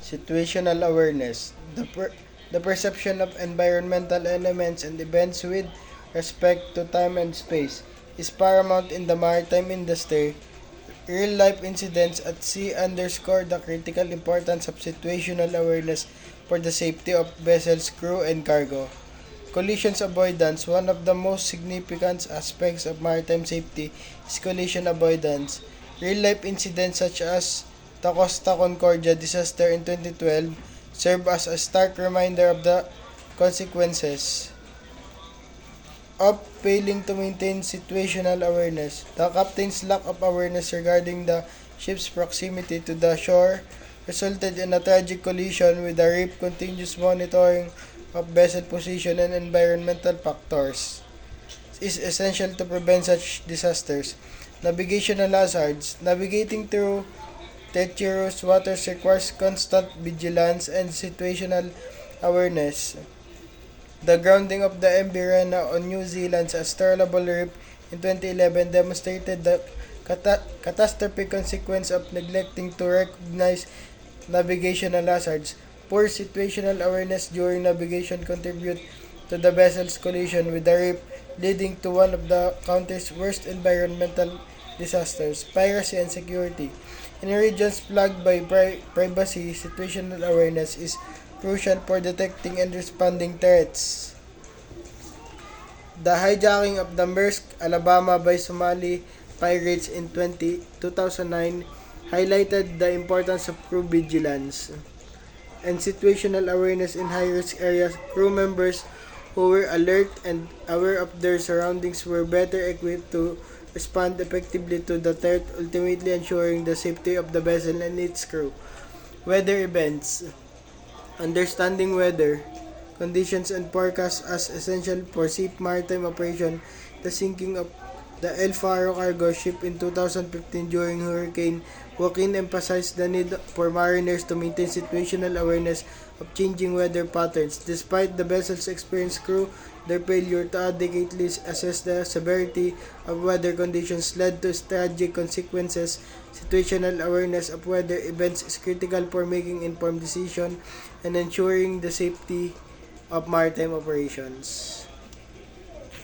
Situational awareness. The perception of environmental elements and events with respect to time and space is paramount in the maritime industry. Real-life incidents at sea underscore the critical importance of situational awareness for the safety of vessels, crew, and cargo. Collisions avoidance. One of the most significant aspects of maritime safety is collision avoidance. Real-life incidents such as the Costa Concordia disaster in 2012 serve as a stark reminder of the consequences of failing to maintain situational awareness. The captain's lack of awareness regarding the ship's proximity to the shore resulted in a tragic collision with the reef. Continuous monitoring of vessel position and environmental factors is essential to prevent such disasters. Navigational hazards. Navigating through treacherous waters requires constant vigilance and situational awareness. The grounding of the MV Rena on New Zealand's Australable Reef in 2011 demonstrated the catastrophic consequence of neglecting to recognize navigational hazards. Poor situational awareness during navigation contribute to the vessel's collision with the reef, leading to one of the country's worst environmental disasters. Piracy and security. In regions plagued by privacy, situational awareness is crucial for detecting and responding threats. The hijacking of the Maersk, Alabama by Somali pirates in 2009 highlighted the importance of crew vigilance and situational awareness in high-risk areas. Crew members who were alert and aware of their surroundings were better equipped to respond effectively to the threat, ultimately ensuring the safety of the vessel and its crew. Weather events. Understanding weather conditions and forecasts as essential for safe maritime operation. The sinking of the El Faro cargo ship in 2015 during Hurricane Joaquin emphasized the need for mariners to maintain situational awareness of changing weather patterns. Despite the vessel's experienced crew, their failure to adequately assess the severity of weather conditions led to tragic consequences. Situational awareness of weather events is critical for making informed decisions and ensuring the safety of maritime operations.